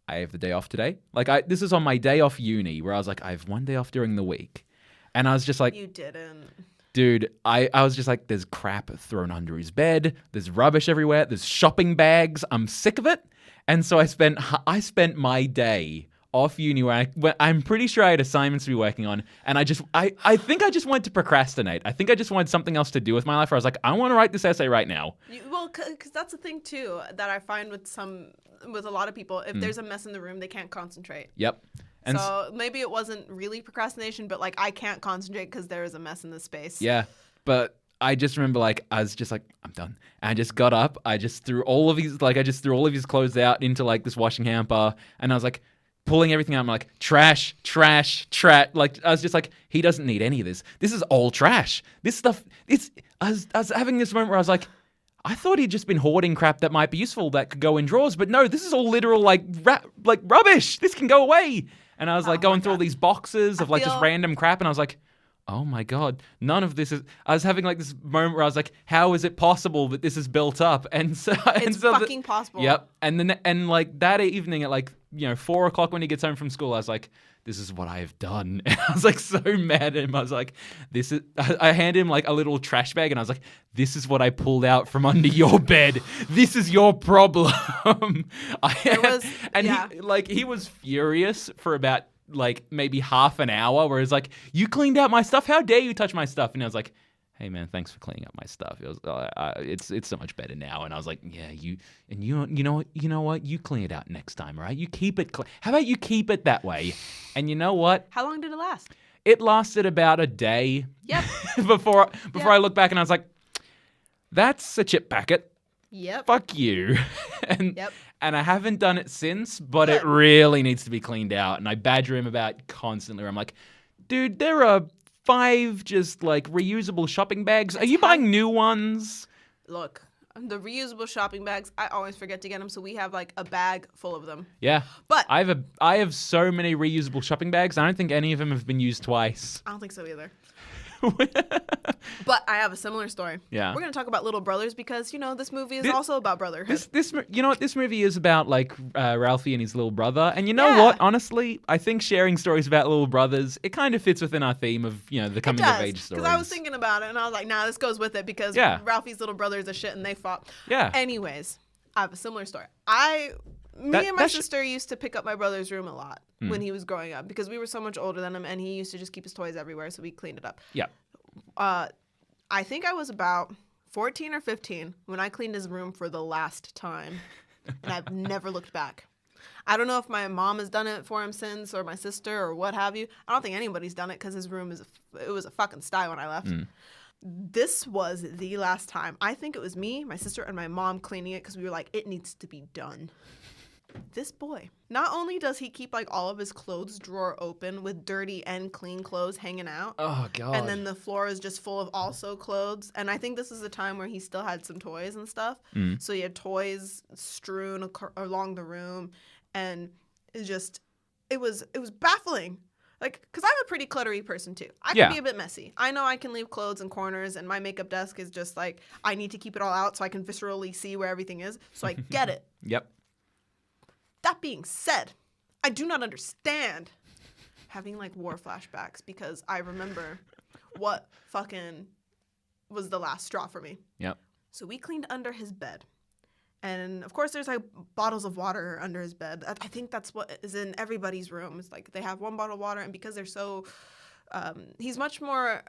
I have the day off today. Like this is on my day off uni where I was like, I have one day off during the week. And I was just like, you didn't. Dude, I was just like, there's crap thrown under his bed. There's rubbish everywhere. There's shopping bags. I'm sick of it. And so I spent my day off uni where I'm pretty sure I had assignments to be working on. And I think I just wanted to procrastinate. I think I just wanted something else to do with my life where I was like, I want to write this essay right now. Well, because that's the thing too that I find with a lot of people. If there's a mess in the room, they can't concentrate. Yep. And so maybe it wasn't really procrastination, but like I can't concentrate because there is a mess in the space. Yeah. But I just remember like I was just like, I'm done. And I just got up. I just threw all of his clothes out into like this washing hamper, and I was like pulling everything out. I'm like, trash. Like I was just like, he doesn't need any of this. This is all trash. This stuff. I was having this moment where I was like, I thought he'd just been hoarding crap that might be useful that could go in drawers, but no, this is all literal like rubbish. This can go away. And I was like going through all these boxes of like just random crap, and I was like, oh my God, none of this is. I was having like this moment where I was like, how is it possible that this is built up? And so it's fucking possible. Yep. And then like that evening at like 4 o'clock when he gets home from school, I was like, this is what I have done. And I was like so mad at him. I was like, I handed him like a little trash bag and I was like, this is what I pulled out from under your bed. This is your problem. He was furious for about like maybe half an hour where it's like, you cleaned out my stuff. How dare you touch my stuff? And I was like, hey man, thanks for cleaning up my stuff. It was, it's so much better now. And I was like, yeah, you know what? You clean it out next time, right? You keep it clean. How about you keep it that way? And you know what? How long did it last? It lasted about a day. Yep. before I looked back and I was like, that's a chip packet. Yep. Fuck you. And I haven't done it since, but Good. it really needs to be cleaned out. And I badger him about constantly where I'm like, dude, there are 5 just like reusable shopping bags. Are you buying new ones? Look, the reusable shopping bags, I always forget to get them, so we have like a bag full of them. Yeah. But I have so many reusable shopping bags. I don't think any of them have been used twice. I don't think so either. But I have a similar story. Yeah. We're going to talk about Little Brothers because, this movie is also about brotherhood. This you know what? This movie is about like Ralphie and his little brother. And you know Yeah. what? Honestly, I think sharing stories about little brothers, it kind of fits within our theme of, the coming of age stories. Because I was thinking about it and I was like, nah, this goes with it because Ralphie's little brother is a shit and they fought. Yeah. Anyways, I have a similar story. Me and my sister used to pick up my brother's room a lot when he was growing up because we were so much older than him and he used to just keep his toys everywhere, so we cleaned it up. Yeah. I think I was about 14 or 15 when I cleaned his room for the last time, and I've never looked back. I don't know if my mom has done it for him since, or my sister, or what have you. I don't think anybody's done it because his room it was a fucking sty when I left. This was the last time. I think it was me, my sister, and my mom cleaning it because we were like, it needs to be done. This boy, not only does he keep like all of his clothes drawer open with dirty and clean clothes hanging out. Oh, God. And then the floor is just full of also clothes. And I think this is the time where he still had some toys and stuff. So he had toys strewn along the room. And it was baffling. Like, because I'm a pretty cluttery person too. I can be a bit messy. I know I can leave clothes in corners and my makeup desk is just like, I need to keep it all out so I can viscerally see where everything is. So I get it. Yep. That being said, I do not understand having like war flashbacks because I remember what fucking was the last straw for me. Yep. So we cleaned under his bed. And of course there's like bottles of water under his bed. I think that's what is in everybody's room. It's like they have one bottle of water and because they're so he's much more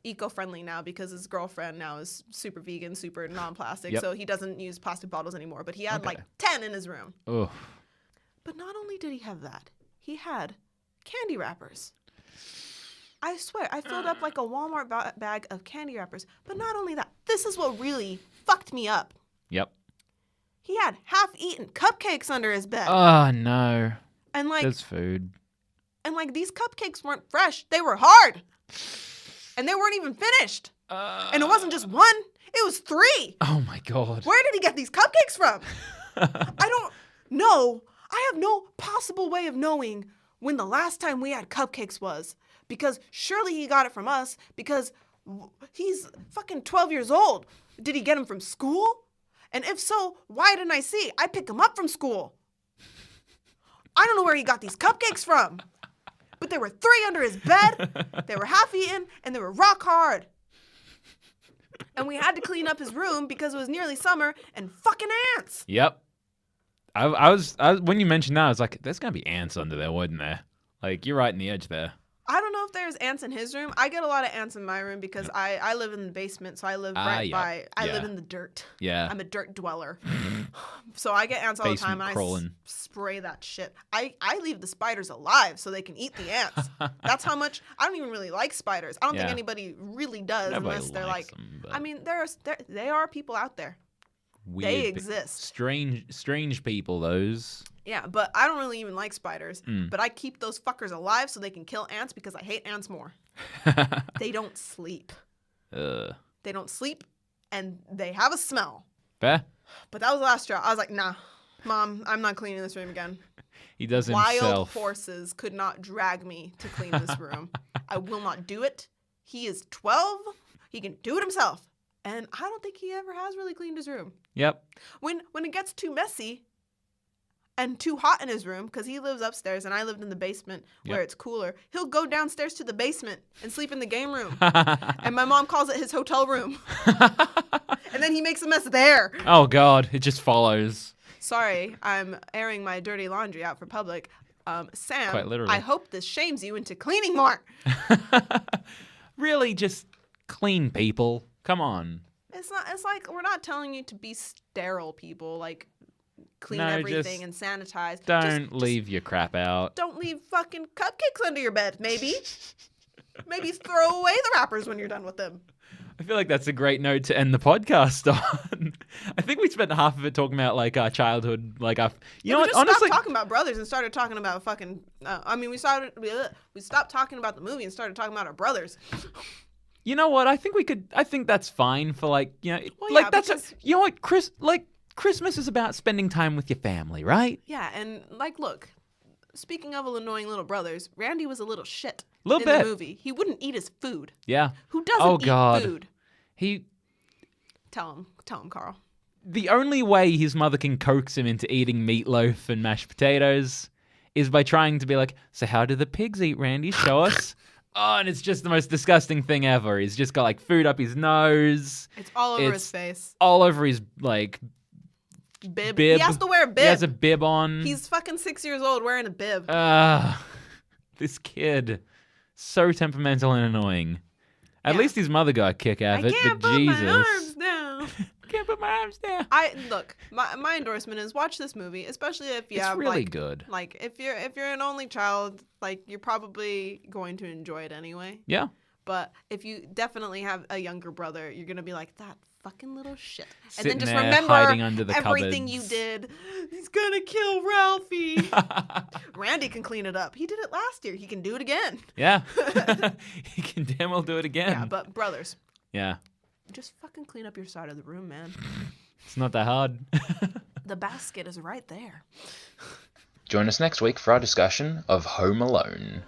eco-friendly now because his girlfriend now is super vegan, super non-plastic, so he doesn't use plastic bottles anymore. But he had like 10 in his room. Oh. But not only did he have that, he had candy wrappers. I swear, I filled up like a Walmart bag of candy wrappers. But not only that, this is what really fucked me up. Yep. He had half-eaten cupcakes under his bed. Oh, no. And like, there's food. And like these cupcakes weren't fresh. They were hard. And they weren't even finished. And it wasn't just one. It was 3. Oh, my God. Where did he get these cupcakes from? I don't know. I have no possible way of knowing when the last time we had cupcakes was. Because surely he got it from us because he's fucking 12 years old. Did he get them from school? And if so, why didn't I see? I pick him up from school. I don't know where he got these cupcakes from. But there were 3 under his bed, they were half-eaten, and they were rock hard. And we had to clean up his room because it was nearly summer and fucking ants. Yep. I was when you mentioned that, I was like, there's going to be ants under there, wouldn't there? Like, you're right in the edge there. I don't know if there's ants in his room. I get a lot of ants in my room because I live in the basement, so I live I live in the dirt. Yeah. I'm a dirt dweller. So I get ants all the time, and crawling. I spray that shit. I leave the spiders alive so they can eat the ants. That's how much. I don't even really like spiders. I don't think anybody really does unless they're like. Them, I mean, they are people out there. Weird, they exist. Strange people, those. Yeah, but I don't really even like spiders. But I keep those fuckers alive so they can kill ants because I hate ants more. They don't sleep. They don't sleep, and they have a smell. Fair. But that was the last straw. I was like, nah, Mom, I'm not cleaning this room again. He does Wild himself. horses could not drag me to clean this room. I will not do it. He is 12. He can do it himself. And I don't think he ever has really cleaned his room. Yep. When it gets too messy, and too hot in his room because he lives upstairs and I lived in the basement where it's cooler, he'll go downstairs to the basement and sleep in the game room. And my mom calls it his hotel room. And then he makes a mess there. Oh, God. It just follows. Sorry, I'm airing my dirty laundry out for public. Sam, Quite literally. I hope this shames you into cleaning more. Really, just clean, people. Come on. It's like we're not telling you to be sterile, people. Like, clean No, everything and sanitize. Don't leave your crap out. Don't leave fucking cupcakes under your bed, maybe. Maybe throw away the wrappers when you're done with them. I feel like that's a great note to end the podcast on. I think we spent half of it talking about like our childhood, like our. You know we what? just Honestly, stopped talking about brothers and started talking about fucking. We stopped talking about the movie and started talking about our brothers. you know what? I think that's fine for like Well, like yeah, that's because- you know what? Christmas is about spending time with your family, right? Yeah, and like, look. Speaking of annoying little brothers, Randy was a little shit Little in bit. the movie. He wouldn't eat his food. Yeah. Who doesn't Oh, eat God. food? He. Tell him, Carl. The only way his mother can coax him into eating meatloaf and mashed potatoes is by trying to be like, so how do the pigs eat, Randy? Show us. Oh, and it's just the most disgusting thing ever. He's just got like food up his nose. It's all over his It's face. all over his like Bib. bib. He has to wear a bib. He has a bib on. He's fucking 6 years old wearing a bib. This kid. So temperamental and annoying. At Yeah. least his mother got a kick out of I it, can't but put Jesus. my arms down. Can't put my arms down. My endorsement is watch this movie, especially if you It's have really like good. like if you're an only child, like you're probably going to enjoy it anyway. Yeah. But if you definitely have a younger brother, you're gonna be like that fucking little shit, and Sitting then just there remember hiding under the everything you cupboards. did. He's gonna kill Ralphie. Randy can clean it up. He did it last year. He can do it again. Yeah. He can damn well do it again. Yeah, but brothers, Yeah. just fucking clean up your side of the room, man. It's not that hard. The basket is right there. Join us next week for our discussion of Home Alone.